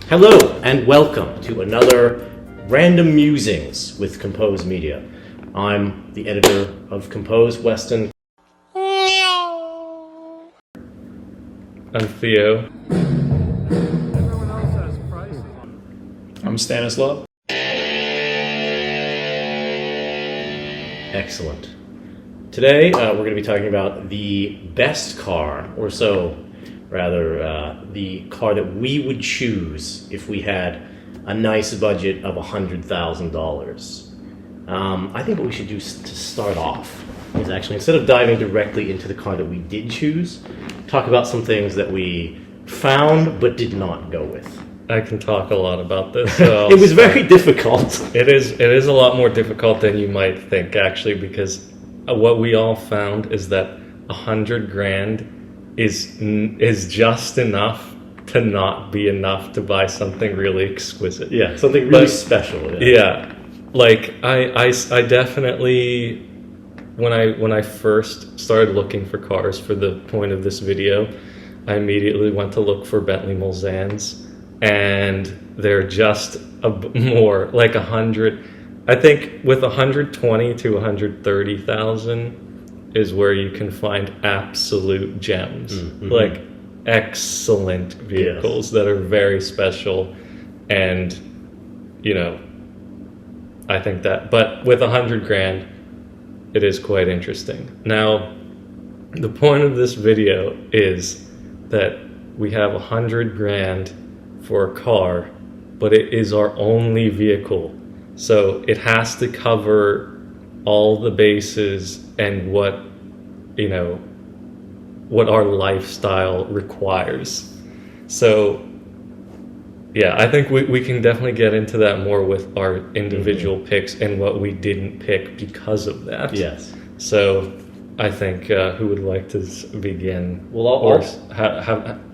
Hello and welcome to another Random Musings with Compose Media. I'm the editor of Compose, Weston. I'm Theo. Everyone else has prices. I'm Stanislav. Excellent. Today we're going to be talking about the best car, or so rather, the car that we would choose if we had a nice budget of $100,000. I think what we should do to start off is actually, instead of diving directly into the car that we did choose, talk about some things that we found but did not go with. I can talk a lot about this. So It was very difficult. It is a lot more difficult than you might think, actually, because what we all found is that $100,000 is just enough to not be enough to buy something really exquisite. Yeah, something really special. Yeah, like I definitely, when I first started looking for cars for the point of this video, I immediately went to look for Bentley Mulsannes, and they're just more like 100. I think with 120 to 130,000 is where you can find absolute gems, like excellent vehicles that are very special, and I think that. But with $100,000, it is quite interesting. Now, the point of this video is that we have $100,000 for a car, but it is our only vehicle. So it has to cover all the bases and what our lifestyle requires. So yeah, I think we can definitely get into that more with our individual picks and what we didn't pick because of that. Yes. So I think who would like to begin? Well, I'll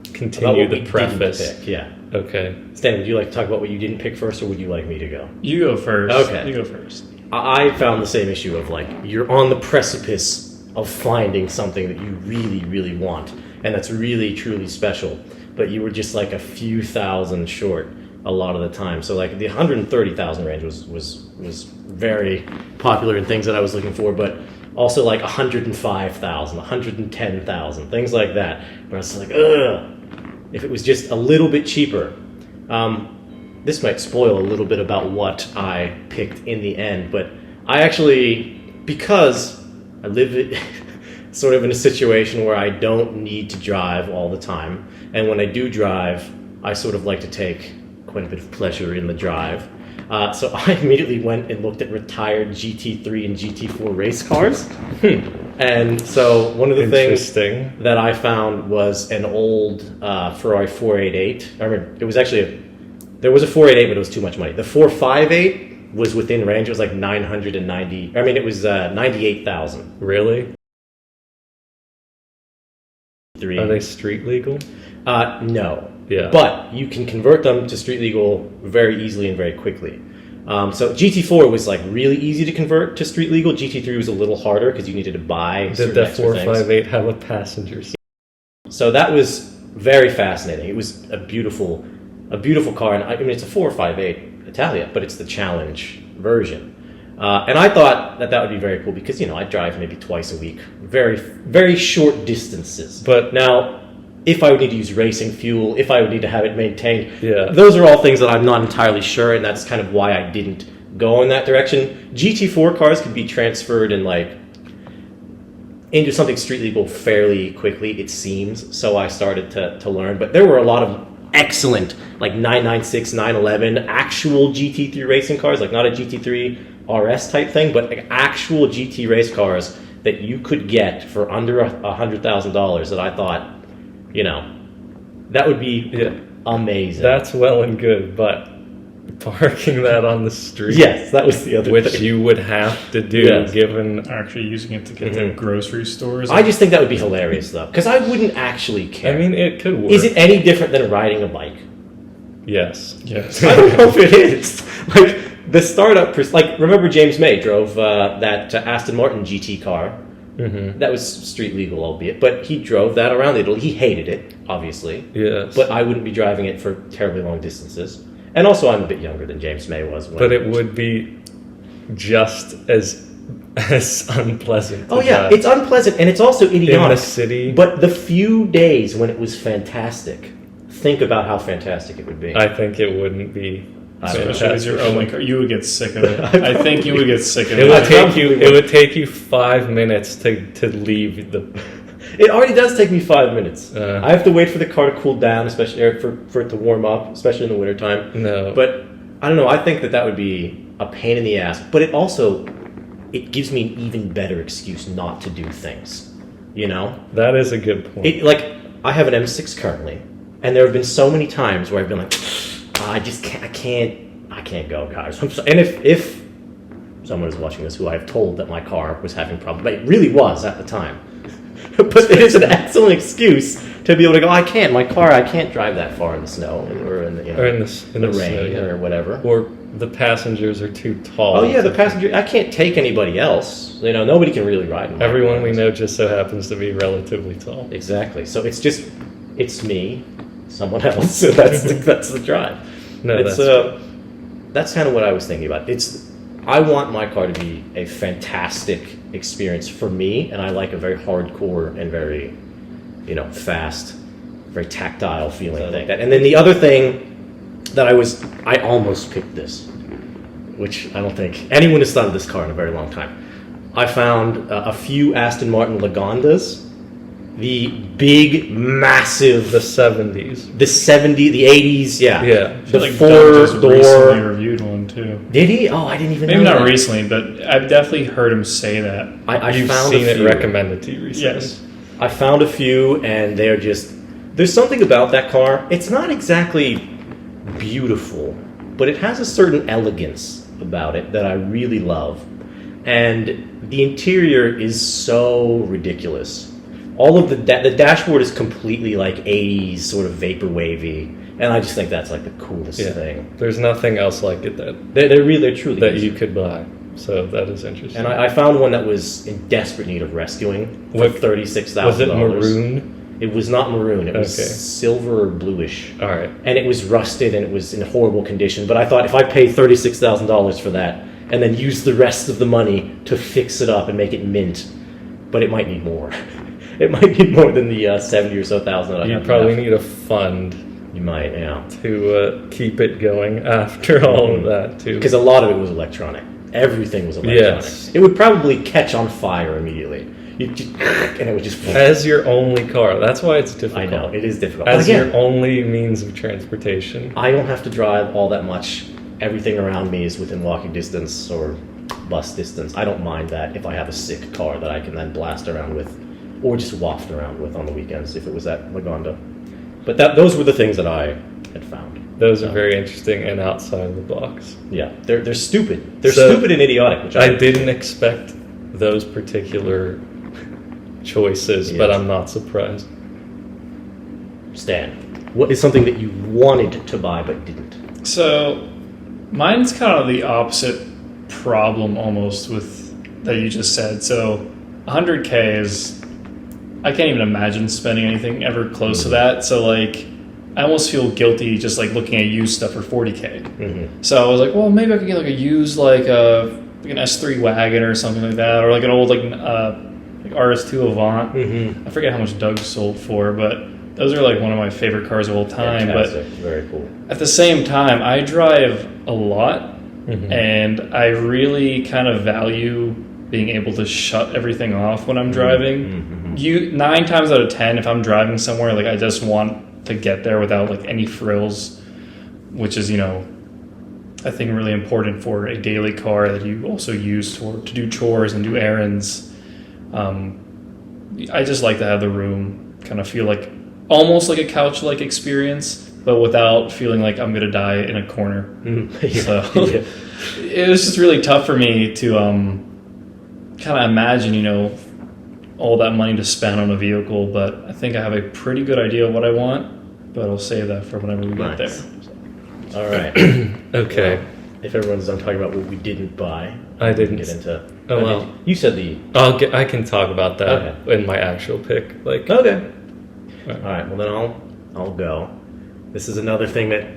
continue the preface. Yeah. Okay. Stan, would you like to talk about what you didn't pick first, or would you like me to go? You go first. Okay. You go first. I found the same issue of, like, you're on the precipice of finding something that you really, really want, and that's really, truly special, but you were just like a few thousand short a lot of the time. So like the 130,000 range was very popular in things that I was looking for, but also like 105,000, 110,000, things like that, where I was like, ugh. If it was just a little bit cheaper. This might spoil a little bit about what I picked in the end, but I actually, because I live sort of in a situation where I don't need to drive all the time, and when I do drive, I sort of like to take quite a bit of pleasure in the drive. So I immediately went and looked at retired GT3 and GT4 race cars. And so one of the things that I found was an old Ferrari 488. I remember it was actually there was a 488, but it was too much money. The 458 was within range. It was like 990. I mean, it was 98,000. Really? Are they street legal? No. Yeah. But you can convert them to street legal very easily and very quickly. So GT4 was like really easy to convert to street legal. GT3 was a little harder because you needed to buy Did the 458 have a passenger seat? So that was very fascinating. It was a beautiful car, and I mean it's a 458 Italia, but it's the Challenge version. And I thought that would be very cool because I drive maybe twice a week, very very short distances. But now, if I would need to use racing fuel, if I would need to have it maintained, those are all things that I'm not entirely sure, and that's kind of why I didn't go in that direction. GT4 cars could be transferred into something street legal fairly quickly, it seems, so I started to learn. But there were a lot of excellent, like 996, 911, actual GT3 racing cars, like not a GT3 RS type thing, but like actual GT race cars that you could get for under $100,000 that I thought, that would be amazing. That's well and good, but parking that on the street. Yes, that was the other which thing. you would have to do, given Actually using it to get to grocery stores. I just think that would be hilarious, though, because I wouldn't actually care. I mean, it could work. Is it any different than riding a bike? Yes. I don't know if it is. Like, the startup, remember James May drove that Aston Martin GT car. That was street legal, albeit, but he drove that around Italy. He hated it. obviously. Yes. But I wouldn't be driving it for terribly long distances. And also, I'm a bit younger than James May was. But it would be just as unpleasant. To Oh yeah, drive. it's unpleasant, and it's also idiotic. In the city. But the few days when it was fantastic, think about how fantastic it would be. I think it wouldn't be. Especially as your only car, you would get sick of it. I think you would get sick of It would it. take you. It would take you 5 minutes to leave the. It already does take me 5 minutes. Uh. I have to wait for the car to cool down, especially or for it to warm up, especially in the wintertime. No. But I don't know. I think that would be a pain in the ass. But it gives me an even better excuse not to do things. You know? That is a good point. I have an M6 currently, and there have been so many times where I've been like, I just can't. I can't go, guys. I'm so, and if someone is watching this who I've told that my car was having problems, but it really was at the time. But it is an excellent excuse to be able to go. I can't drive that far in the snow or in the in the rain snow, yeah. or whatever. Or the passengers are too tall. Oh yeah, the passenger. I can't take anybody else. You know, nobody can really ride in my Everyone car. we know just so happens to be relatively tall. Exactly. So it's me, someone else. So that's the drive. No, That's kind of what I was thinking about. I want my car to be a fantastic experience for me, and I like a very hardcore and very, fast, very tactile feeling thing. And then the other thing that I almost picked this, which I don't think anyone has thought of this car in a very long time. I found a few Aston Martin Lagondas, the big, massive, the 70s. the 80s, yeah. Yeah. I feel The like Doug just recently four-door. reviewed one too. Did he? Oh, I didn't even Maybe know not that. recently, but I've definitely heard him say that. I You've found seen a it few. recommended to you recently. Yes. I found a few, and they're just... There's something about that car. It's not exactly beautiful, but it has a certain elegance about it that I really love. And the interior is so ridiculous. All of the dashboard is completely like 80s sort of vapor-wavy, and I just think that's like the coolest thing. There's nothing else like it that They're truly that is. you could buy. So that is interesting. And I found one that was in desperate need of rescuing for $36,000. Was it maroon? It was not maroon. It was Okay. silver or bluish. All right. And it was rusted and it was in horrible condition. But I thought if I pay $36,000 for that and then use the rest of the money to fix it up and make it mint, but it might need more. It might need more than the 70 or so thousand that I You have probably left. need a fund You might, yeah. to keep it going after all of that too. Because a lot of it was electronic. Everything was electronic. Yes. It would probably catch on fire immediately. And it would just... As your only car, that's why it's difficult. I know, it is difficult. As But again, your only means of transportation. I don't have to drive all that much. Everything around me is within walking distance or bus distance. I don't mind that if I have a sick car that I can then blast around with or just waft around with on the weekends if it was that Lagonda. But those were the things that I had found. Those are very interesting and outside of the box. Yeah, they're stupid. They're So, stupid and idiotic. Which I didn't expect those particular choices, but Yes. I'm not surprised. Stan, what is something that you wanted to buy but didn't? So, mine's kind of the opposite problem almost with that you just said. So, 100K is, I can't even imagine spending anything ever close to that. So, like, I almost feel guilty just like looking at used stuff for 40K. Mm-hmm. So I was like, well, maybe I could get like a used like an S3 wagon or something like that, or like an old like RS2 Avant. Mm-hmm. I forget how much Doug sold for, but those are like one of my favorite cars of all time. Fantastic. Very cool. But at the same time, I drive a lot, Mhm. and I really kind of value being able to shut everything off when I'm driving. Mm-hmm. 9 times out of 10, if I'm driving somewhere, like I just want to get there without like any frills, which is, I think really important for a daily car that you also use to do chores and do errands. I just like to have the room kind of feel like almost like a couch-like experience, but without feeling like I'm gonna die in a corner. Mm-hmm. So Yeah. it was just really tough for me to kind of imagine, all that money to spend on a vehicle, but I think I have a pretty good idea of what I want, but I'll save that for whenever we get Nice. there. All right. Okay. If everyone's done talking about what we didn't buy, I we can didn't. get into. Oh, well. You said the. I can talk about that Okay. in my actual pick. Like, Okay. All right. Well, then I'll go. This is another thing that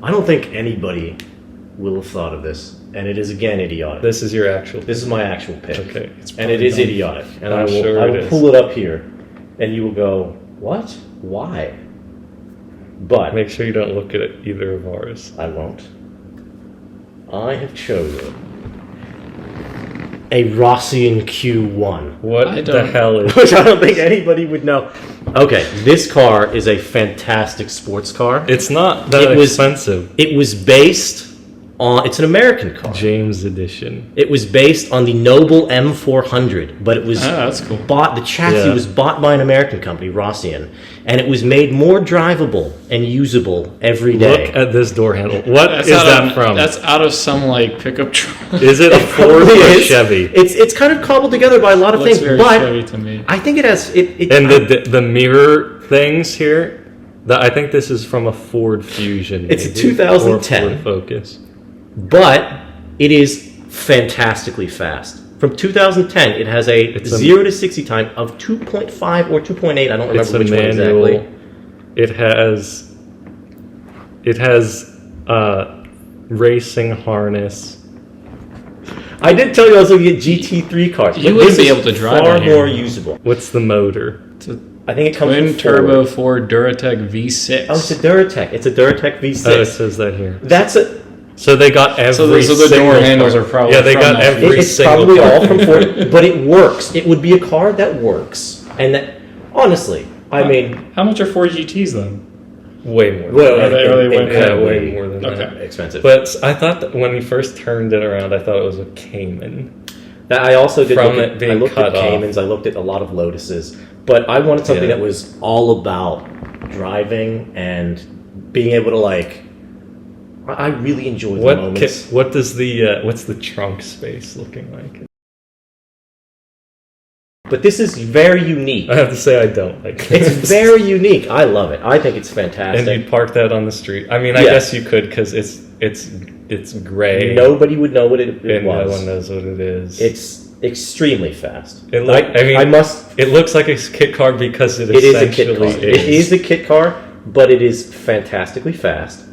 I don't think anybody will have thought of this, and it is again idiotic. This is your actual. This is my actual pick. Okay. And it is idiotic. And I'm I will, sure I it will is. pull it up here, and you will go, what? Why? But Make sure you don't look at either of ours. I won't. I have chosen a Rossian Q1. What I the don't- hell is? Which I don't think anybody would know. Okay, this car is a fantastic sports car. It's not that It was- expensive. It was based on, it's an American car. James edition. It was based on the Noble M400, but it was that's cool. bought, the chassis Yeah. was bought by an American company, Rossian, and it was made more drivable and usable every day. Look at this door handle. What That's is out that of, from? That's out of some like pickup truck. Is it a Ford Probably or a is. Chevy? It's kind of cobbled together by a lot of Looks things, very but Chevy to me. I think it has it. And the mirror things here, I think this is from a Ford Fusion. It's a maybe, 2010. or Ford Focus. But it is fantastically fast. From 2010, it has a It's a- 0 to 60 time of 2.5 or 2.8. I don't It's remember a which one manual. exactly. It has racing harness. I did tell you I was looking at GT3 cars. You but wouldn't this be is able to drive far that here. more usable. What's the motor? It's a I think it comes twin from turbo Ford. Ford Duratec V6. Oh, it's a Duratec. It's a Duratec V6. Oh, it says that here. That's a. So they got every. So the single door handles part. are probably yeah. They from got that every It's single. probably part. all from Ford, but it works. It would be a car that works, and that honestly, I mean, How much are Ford GTs then? Way more. well, Are they really way yeah, incredibly way more than that. Okay. expensive. But I thought that when we first turned it around, I thought it was a Cayman. That I also did From look it at, being I looked cut at off. Caymans, I looked at a lot of Lotuses, but I wanted something Yeah. that was all about driving and being able to like. I really enjoy the moments. What does the what's the trunk space looking like? But this is very unique. I have to say I don't like It's this. very unique. I love it. I think it's And fantastic. you'd park that on the street. I mean, I Yeah. guess you could because it's gray. Nobody would know what it and no one was. knows what it is. It's extremely fast. It look- I mean, I must. It looks like a kit car because it It is a essentially kit car. It is a kit car, but it is fantastically fast,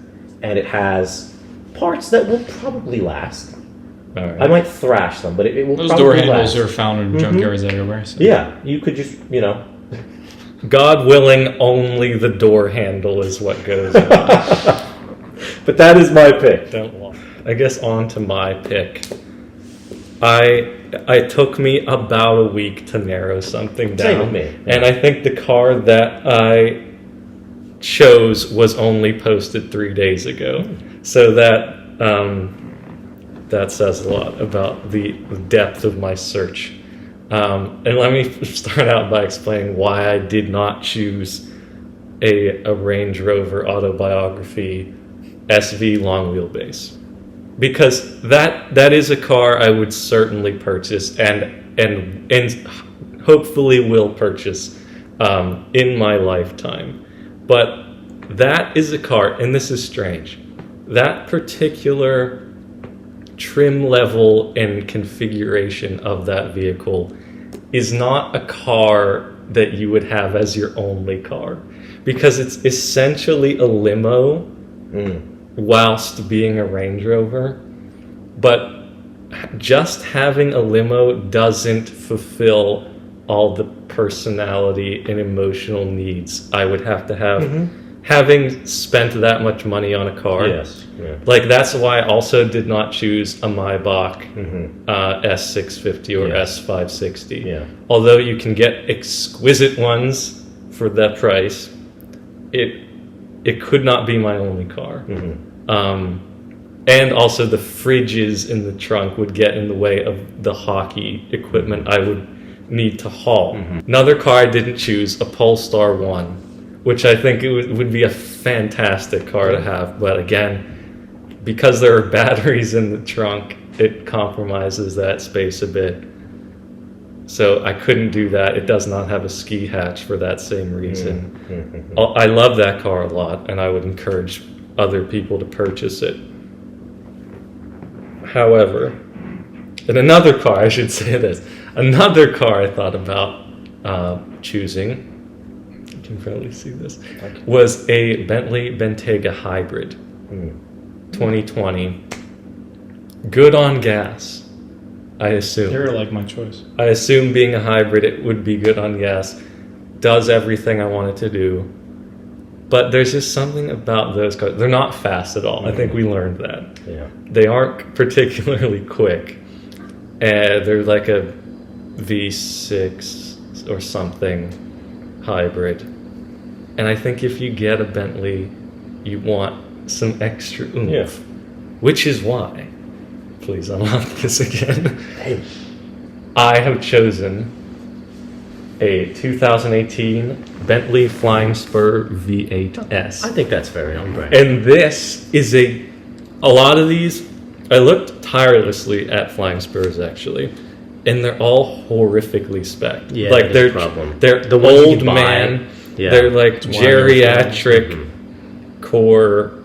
and it has parts that will probably last. All right. I might thrash them, but it will Those probably door handles last. are found in junkyards everywhere. So. Yeah, you could just, God willing, only the door handle is what goes on. But that is my pick. Don't lie. I guess on to my pick. It took me about a week to narrow something down. Same with me. And I think the car that I chose was only posted 3 days ago. So that says a lot about the depth of my search. And let me start out by explaining why I did not choose a Range Rover Autobiography SV long wheelbase. Because that is a car I would certainly purchase and hopefully will purchase in my lifetime. But that is a car, and this is strange, that particular trim level and configuration of that vehicle is not a car that you would have as your only car, because it's essentially a limo whilst being a Range Rover. But just having a limo doesn't fulfill all the personality and emotional needs I would have to have having spent that much money on a car. Yes. Yeah. Like, that's why I also did not choose a Maybach S650 or Yeah. S560. Yeah. Although you can get exquisite ones for that price, it could not be my only car. And also the fridges in the trunk would get in the way of the hockey equipment I would need to haul. Another car I didn't choose, a Polestar 1, which I think it would be a fantastic car to have. But again, because there are batteries in the trunk, it compromises that space a bit. So I couldn't do that. It does not have a ski hatch for that same reason. I love that car a lot, and I would encourage other people to purchase it. However, and another car, I should say this, another car I thought about choosing, can probably see this, was a Bentley Bentayga hybrid, 2020. Good on gas, I assume. You're like my choice. I assume being a hybrid, it would be good on gas. Does everything I want it to do. But there's just something about those cars. They're not fast at all. I think we learned that. Yeah. They aren't particularly quick. They're like a V6 or something hybrid. And I think if you get a Bentley, you want some extra oomph. Yeah. Which is why, please unlock this again. Hey. I have chosen a 2018 Bentley Flying Spur V8S. I think that's very on brand. And this is a lot of these, I looked tirelessly at Flying Spurs actually, and they're all horrifically spec'd. Yeah, like there's they're a problem. they're The ones you old can buy, man. yeah. They're like It's wonderful. geriatric core,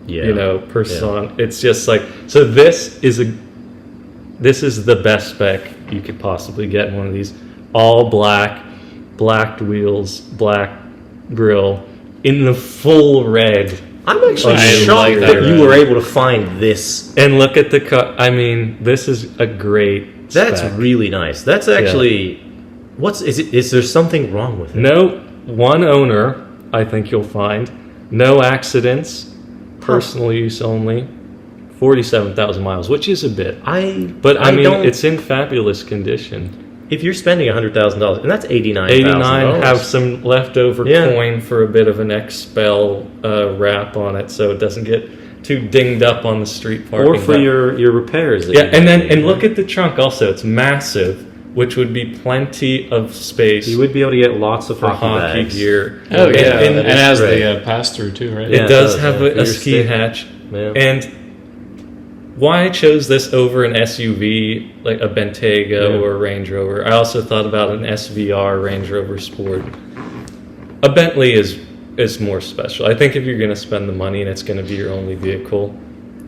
Yeah. you know, person. It's just like, so this is the best spec you could possibly get in one of these. All black, blacked wheels, black grille, in the full red. I'm actually I shocked like that that you red. were able to find this. And look at the cut. I mean, this is a great That's spec. really nice. That's actually is there something wrong with it? No, one owner, I think you'll find. No accidents, personal use only. 47,000 miles, which is a bit. But I mean, don't, it's in fabulous condition. if you're spending $100,000, and that's 89 have some leftover Yeah. coin for a bit of an expel wrap on it, so it doesn't get too dinged up on the street parking. or for lot. your repairs. That Yeah, you and might need, then look at the trunk also. It's massive, which would be plenty of space you would be able to get lots of for hockey hockey bags. gear. Oh yeah, and and it it has great. the pass-through too, right? Yeah, does it does, have yeah, for a your ski stick. hatch. Yeah. And why I chose this over an SUV, like a Bentayga Yeah. or a Range Rover, I also thought about an SVR Range Rover Sport. A Bentley is more special. I think if you're going to spend the money and it's going to be your only vehicle.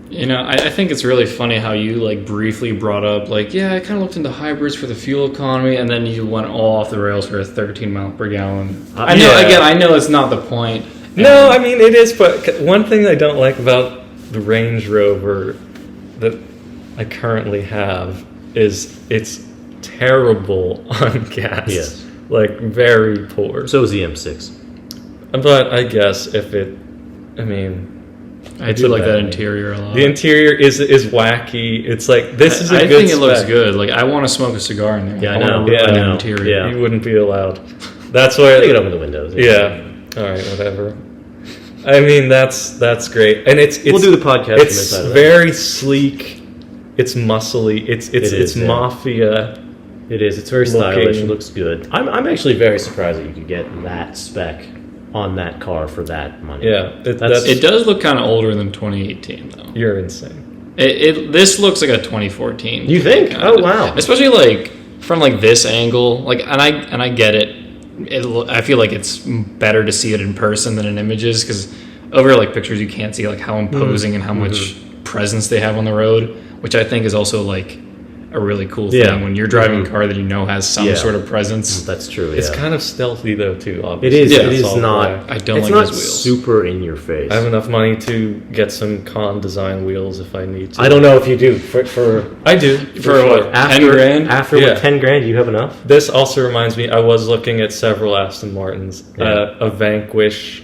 You know, I think it's really funny how you like briefly brought up like, yeah, I kind of looked into hybrids for the fuel economy, and then you went all off the rails for a 13 mile per gallon. I know, yeah. again, I know it's not the point. No, I mean, it is, but one thing I don't like about the Range Rover that I currently have is it's terrible on gas. Yes. Like, very poor. So is the M6. But I guess if it, I mean, I it's do a like that Bentley. interior a lot. The interior is wacky. It's like, this is a I good think it looks spec. good. Like I want to smoke a cigar in there. Yeah, I wanna know. rip Yeah, at I the know. interior. Yeah. You wouldn't be allowed. That's why. Take it open the windows. Yeah. All right. Whatever. I mean, that's great, and it's We'll do the podcast from It's inside of that. very sleek. It's muscly. It's It is, yeah. mafia. It is. It's very Looking- stylish. It looks good. I'm actually very surprised that you could get that spec on that car for that money. Yeah. That's- It does look kind of older than 2018 though. You're insane. This looks like a 2014. You think? kinda. Oh, wow. Especially like from like this angle. Like, and I get it. I feel like it's better to see it in person than in images because over like pictures you can't see like how imposing and how much presence they have on the road, which I think is also like a really cool thing Yeah. when you're driving a car that you know has some Yeah. sort of presence. That's true. It's yeah. kind of stealthy though too. It Obviously. is. Yeah, it It's is all not. black. I don't it's like not those wheels. super in your face. I have enough money to get some Con design wheels if I need to. I don't know if you do for I do. For what? after 10 grand? After Yeah. what, 10 grand, you have enough. This also reminds me, I was looking at several Aston Martins, Yeah. a Vanquish,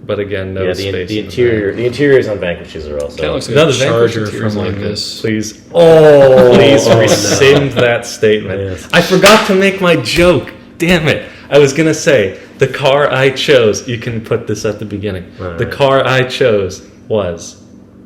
but again, no yeah, space. the in interior. The interiors on Vanquishes are also. Kind of looks like No, a the Vanquish Charger interior is from like like this. Please, Oh, please no. rescind that statement. Yes. I forgot to make my joke. Damn it! I was gonna say the car I chose. You can put this at the beginning. All The right. car I chose was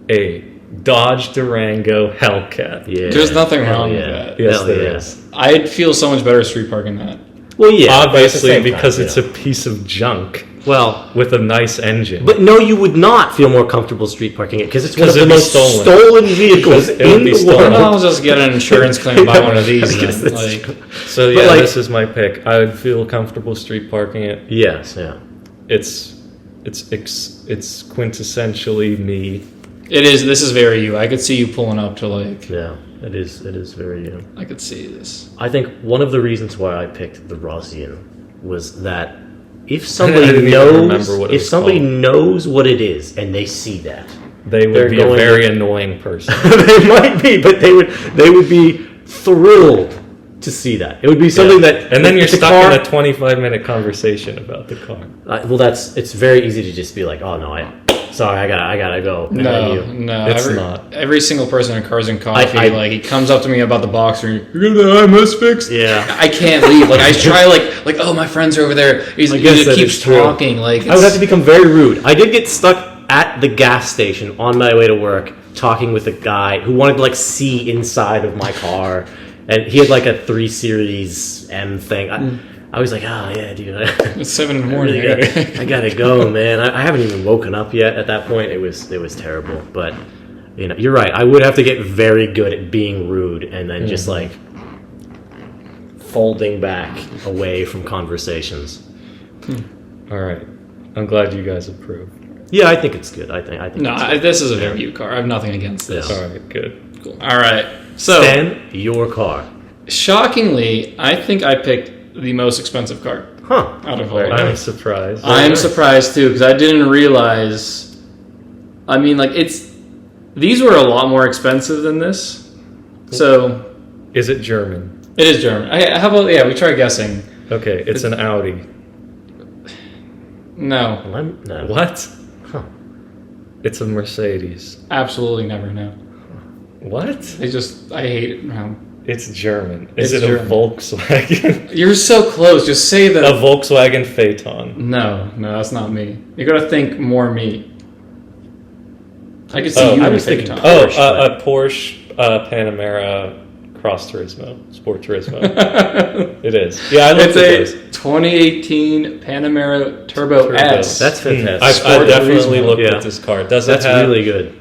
a Dodge Durango Hellcat. Yeah. There's nothing Hell wrong with yeah. that. Yes, Hell there yeah. is. I'd feel so much better street parking that. Well, yeah, but at the Obviously, same because time, it's yeah. a piece of junk well. with a nice engine. But no, you would not feel more comfortable street parking it because it's one of 'Cause the it'd be most stolen. stolen vehicles It would in be the stolen. world. I'll just get an insurance claim and buy one of these. I guess Then. that's Like, true. So But, yeah, like- this is my pick. I would feel comfortable street parking it. Yes, yeah. It's quintessentially me. it is. This is very you. I could see you pulling up to like. Yeah, it is. It is very. I could see this. I think one of the reasons why I picked the Rosian was that if somebody didn't even knows, remember what it if was somebody called. knows what it is and they see that, They would They're be a going very to- annoying person. they might be, but they would be thrilled to see that. It would be something that, And then you're it's a stuck car, in a 25-minute conversation about the car. well, it's very easy to just be like, oh no, sorry, I gotta go. And then you- No, It's not. Every single person in Cars and Coffee, I- like he comes up to me about the Boxer. You're gonna have IMS fixed. Yeah. I can't leave. Like I try, like oh my friends are over there. He guess just that keeps is true. talking. Like I would have to become very rude. I did get stuck at the gas station on my way to work talking with a guy who wanted to like see inside of my car, and he had like a 3 Series M thing. I was like, oh yeah, dude. It's 7 in the I morning. really I gotta go, man. I haven't even woken up yet. At that point, it was terrible. But you're right. I would have to get very good at being rude and then just like folding back away from conversations. All right. I'm glad you guys approve. Yeah, I think it's good. I think. No, it's good. this is a review car. I have nothing against this. Yeah. All right, good. Cool. All right. So Stan, your car. shockingly, I think I picked the most expensive car Huh. out of all. Very of them. I'm surprised. I'm nice. surprised too because I didn't realize. I mean, like these were a lot more expensive than this. So Is it German? it is German. How about we try guessing? Okay, it's an Audi. No, No. What? Huh. It's a Mercedes. absolutely never know. What? I hate it. No. It's German. It's Is it German. a Volkswagen? You're so close. Just say a that. Volkswagen Phaeton. No, that's not me. You gotta think more me. I could see Oh, you I in a was thinking Phaeton. A Porsche Panamera Cross Turismo, Sport Turismo. It is. Yeah, I looked It's at a those. 2018 Panamera Turbo S. That's fantastic. I Sport definitely Turismo. looked Yeah. at this car. Does it That's have, really good.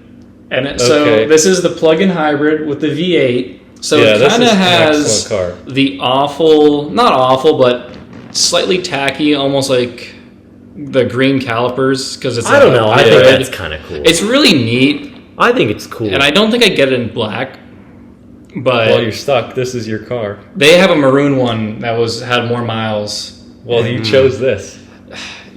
So Okay. this is the plug-in hybrid with the V8. So Yeah, it this kind is of an has excellent car. the not awful, but slightly tacky, almost like the green calipers because it's. I don't know. I think hybrid. that's kind of cool. It's really neat, I think it's cool. and I don't think I get it in black. But Well, you're stuck. This is your car. they have a maroon one that had more miles. Well, you chose this.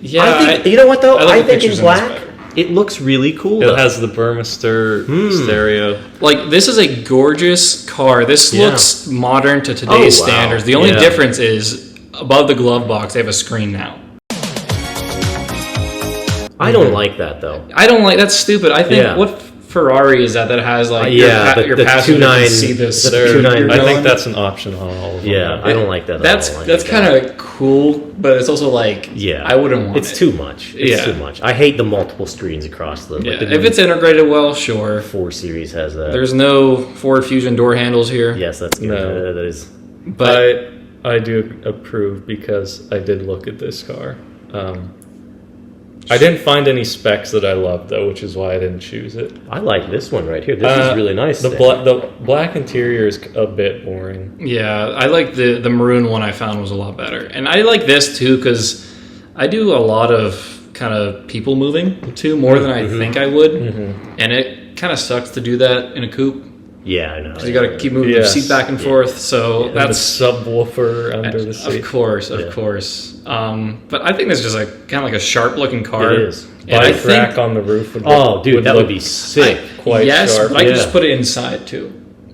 Yeah, I think, you know what though? I like I the think in pictures in this black, better. it looks really cool. It though. has the Burmester stereo. like this is a gorgeous car. This Yeah. looks modern to today's Oh, wow. standards. The only Yeah. difference is above the glove box they have a screen now. I don't like that though. I don't like that's stupid. I think Yeah. what Ferrari is that has like yeah, your the passenger 2.9 can see this. the They're- 2.9 you're I going. think that's an option on all of them. Yeah, I don't like that. That's at all. I that's think that- kind of cool, but it's also like Yeah, I wouldn't want It's it. too much. It's Yeah. too much. I hate the multiple screens across the. Yeah, Like the if it's integrated well, sure. 4 Series has that. There's no Ford Fusion door handles here. Yes, that's good. No. That is. But I do approve because I did look at this car. I didn't find any specs that I loved though, which is why I didn't choose it. I like this one right here. This is really nice. The Stan. the black interior is a bit boring. yeah, I like the maroon one I found was a lot better. And I like this too because I do a lot of kind of people moving too, more than I think I would. And it kind of sucks to do that in a coupe. Yeah, I know. You got to keep moving Yes. the seat back and forth. So And that's the subwoofer under the seat. of course. But I think this is just kind of like a sharp looking car. It is. And I Bike rack think on the roof would Oh, look, dude, that would look be sick. quite yes, sharp. but I could Yeah. just put it inside too.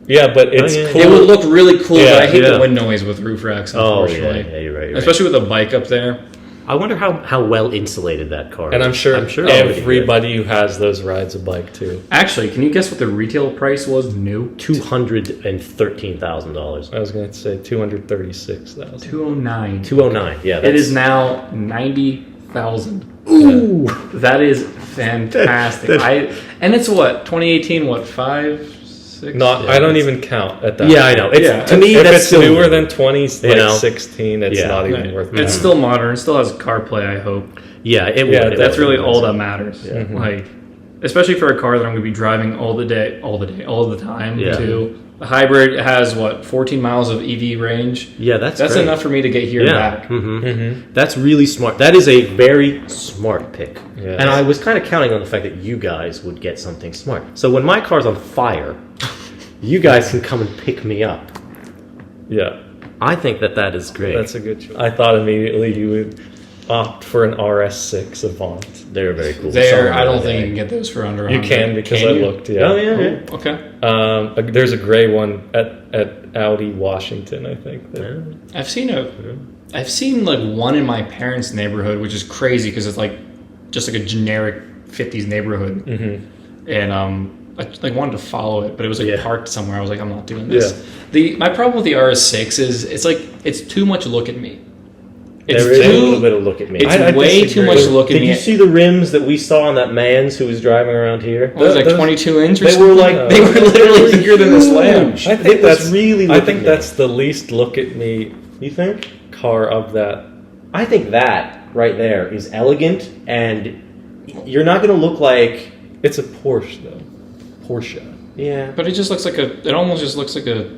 Yeah, but it's yeah. cool. It would look really cool, Yeah, but I hate yeah. the wind noise with roof racks. Oh, yeah, Unfortunately, yeah, you're right. You're right. especially with a bike up there. I wonder how well insulated that car And is. I'm sure everybody. everybody who has those rides a bike too. Actually, can you guess what the retail price was new? $213,000. I was going to say 236,000. 209. 209. Yeah, It is now 90,000. Ooh, that is fantastic. And it's what 2018. What 5, 6? Not, I don't even count at that. Yeah, I know. It's, Yeah. to me, If that's it's still newer than 20, You know? 16, it's Yeah. not even worth it. It's still modern. It still has CarPlay. I hope. Yeah, it would. Yeah, it That's would. really all that matters. Mm-hmm. Like, especially for a car that I'm going to be driving all the time. Yeah. Too. The hybrid has 14 miles of EV range. Yeah, that's That's great. enough for me to get here Yeah, and back. That's really smart. That is a very smart pick. Yes. And I was kind of counting on the fact that you guys would get something smart. So when my car's on fire, you guys can come and pick me up. Yeah, I think that is great. that's a good choice. I thought immediately you would opt for an RS6 Avant. They were very cool. There, Saw I them don't the think other you can day. get those for under. You 100. can because I you? looked. Yeah. Oh yeah. Okay. There's a gray one at Audi Washington, I think. that- I've seen like one in my parents' neighborhood, which is crazy because it's like just like a generic 50s neighborhood, and I like wanted to follow it, but it was like Yeah. parked somewhere. I was like, I'm not doing this. My problem with the RS6 is it's too much look at me. It's There is a little too bit of look at me. it's I way too disagree. much look at Did me. you see the rims that we saw on that man's who was driving around here? What was it, like Those- 22 inch or They something? were like they were literally bigger than this lamb. huge. I think It was that's really. I look think at me. that's the least look at me You think? car of that. I think that right there is elegant, and you're not going to look like. It's a Porsche though. Porsche. Yeah. But it just looks like it almost just looks like a.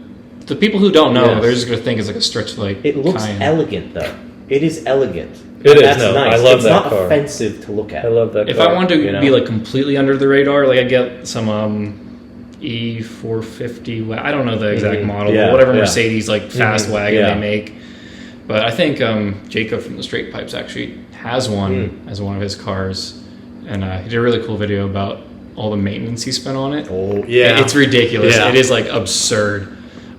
The people who don't know, Yes. they're just gonna think it's like a stretch like. It looks Cayenne. elegant, though. It is elegant. It is, That's no, nice. I love it's that not car. offensive to look at. I love that If car. I wanted to you know? be like completely under the radar, like I get some E450. I don't know the exact model, Yeah, but whatever yeah. Mercedes like fast wagon yeah. they make. But I think Jacob from the Straight Pipes actually has one as one of his cars, and he did a really cool video about all the maintenance he spent on it. Oh, yeah. It's ridiculous. Yeah. It is like absurd,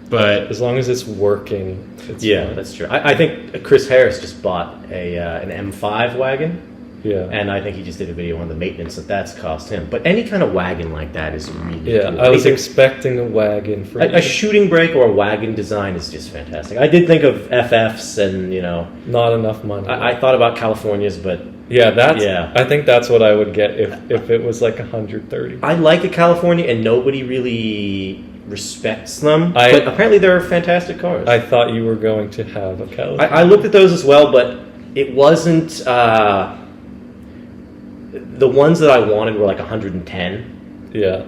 but As long as it's working, it's Yeah, fine. that's true. I think Chris Harris just bought an M5 wagon, Yeah. and I think he just did a video on the maintenance that's cost him. But any kind of wagon like that is really Yeah, cool. I was Anything- expecting a wagon for a shooting brake or a wagon design is just fantastic. I did think of FFs, and not enough money. I thought about Californias, but yeah, that's. Yeah. I think that's what I would get if it was like 130. I like a California, and nobody really respects them. I- But apparently, they're fantastic cars. I thought you were going to have a California. I looked at those as well, but it wasn't. The ones that I wanted were like 110, Yeah.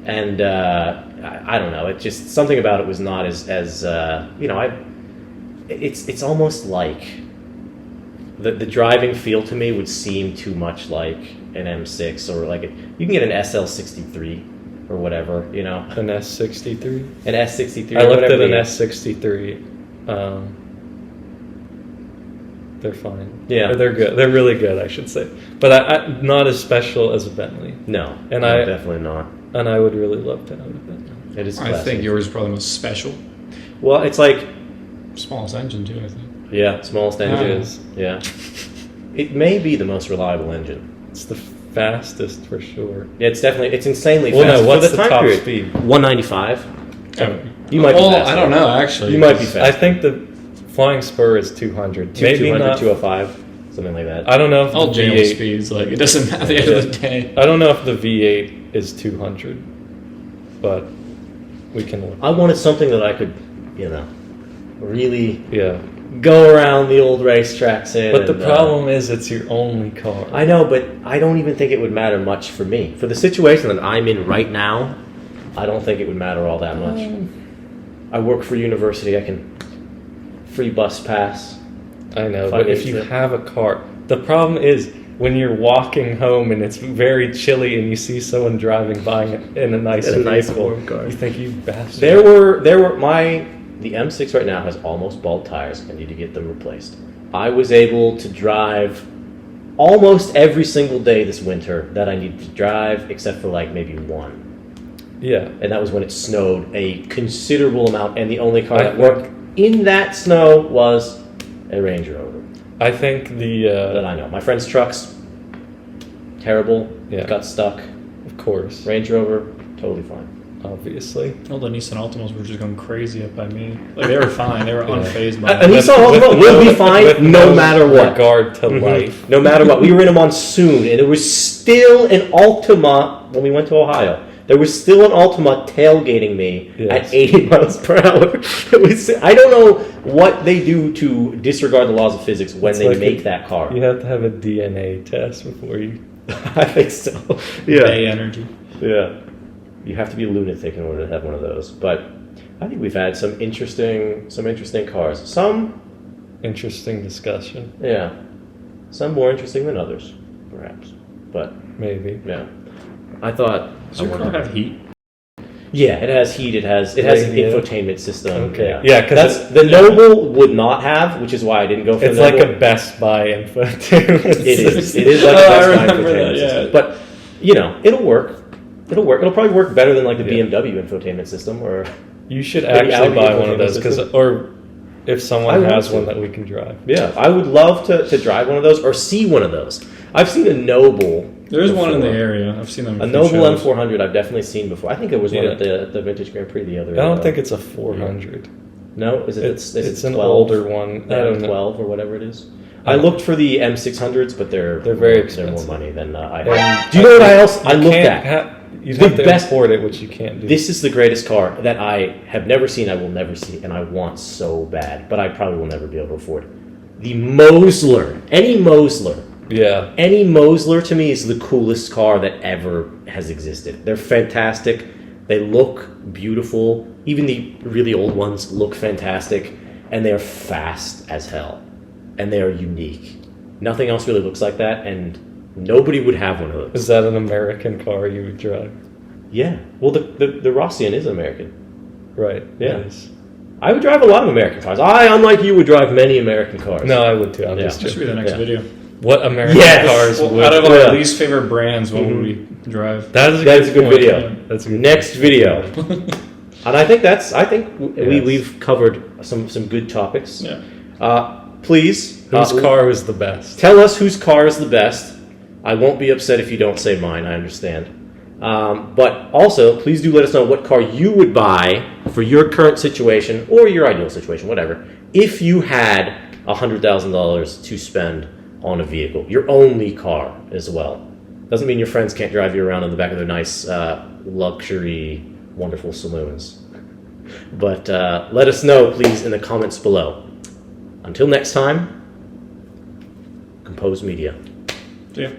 and I don't know. It just something about it was not as It's almost like the driving feel to me would seem too much like an M6 or like you can get an SL63 or whatever, An S63. an S63. I or looked whatever at an the- S63. They're fine. Yeah. Or they're good. They're really good, I should say. But I not as special as a Bentley. No, And no, I- definitely not. And I would really love to have a Bentley. It is. I Classic. think yours is probably the most special. Well, it's like Smallest engine too, I think. smallest engine. It is. Yeah, it may be the most reliable engine. It's the fastest for sure. Yeah, it's insanely Well, fast. no, what's for the the time top period. speed? 195. Oh. You might be Well, faster. I don't know actually. You might be I fast. think the Flying Spur is 200. Maybe 200, not. 205, something like that. I don't know if All the jail V8. speeds, like it doesn't matter at the end of the day. I don't know if the V8 is 200, but we can look. I wanted something that I could, really Yeah. go around the old racetracks in. But the and, problem is, it's your only car. I know, but I don't even think it would matter much for me. For the situation that I'm in right now, I don't think it would matter all that much. I work for university. I can free bus pass. I know, If I but need if you to. have a car, the problem is when you're walking home and it's very chilly and you see someone driving by in a nice In a nice vehicle, warm car. you think you bastard. The M6 right now has almost bald tires. I need to get them replaced. I was able to drive almost every single day this winter that I needed to drive, except for like maybe one. Yeah, And that was when it snowed a considerable amount, and the only car I that worked in that snow was a Range Rover I think that I know. My friend's trucks, terrible, Yeah. got stuck. of course, Range Rover, totally fine. obviously. All the Nissan Altimas were just going crazy up by me. Like they were fine. They were unfazed by A it. Nissan Altima will be with fine no no matter what. regard to Mhm. life. No matter what. We were in a monsoon, and there was still an Altima when we went to Ohio. There was still an Altima tailgating me Yes. at 80 miles per hour. I don't know what they do to disregard the laws of physics when It's they like make that car. You have to have a DNA test before you. I think so. Bay energy. Yeah. You have to be a lunatic in order to have one of those. But I think we've had some interesting cars. Some, Interesting discussion, yeah. Some more interesting than others, perhaps. But maybe. yeah. I thought Does your car have heat? Yeah, it has heat. It has an Radio. infotainment system. Okay. Yeah, 'cause that's the Noble would not have, which is why I didn't go for It's the like Noble. a Best Buy infotainment. It is. It is like Oh, a I Best Buy remember infotainment that, system. yeah. But it'll work. It'll work. It'll probably work better than like the Yeah. BMW infotainment system or. You should the actually Audi buy one of infotainment those, system. or if I someone want has to. one that we can drive. Yeah, I would love to drive one of those or see one of those. I've seen a Noble. There is one in the before. area. I've seen them. A at few Noble shows. M400 I've definitely seen before. I think there was one Yeah. at the Vintage Grand Prix the other. I don't think it's a 400. No, is it? It's an 12? older one. The I don't know. M12 or whatever it is. I I don't- looked for the M600s, but they're They're very They're expensive. more money than I. And Do you know what else I you looked can't at? You'd The have to best- import it, which you can't do. This is the greatest car that I have never seen. I will never see, and I want so bad, but I probably will never be able to afford. The Mosler. Any Mosler. yeah. Any Mosler to me is the coolest car that ever has existed. They're fantastic. They look beautiful. Even the really old ones look fantastic, and they're fast as hell, and they are unique. Nothing else really looks like that, and nobody would have one of those. Is that an American car you would drive? Yeah. Well, the Rossian is American. Right. Yeah. it is. I would drive a lot of American cars. I, unlike you, would drive many American cars. No, I would too. I'm Yeah. just That should be joking. the next Yeah. video. What American Yes! cars Well, would? out of our Yeah. least favorite brands, what would we drive? That is a That's a good point. video. That's a good Next video. And I think Yes. we've covered some good topics. Yeah. Please, Whose car was the best? tell us whose car is the best. I won't be upset if you don't say mine. I understand. But also, please do let us know what car you would buy for your current situation or your ideal situation, whatever, if you had $100,000 to spend on a vehicle, your only car as well. Doesn't mean your friends can't drive you around in the back of their nice, luxury, wonderful saloons. But let us know, please, in the comments below. Until next time, Compose Media. Yeah.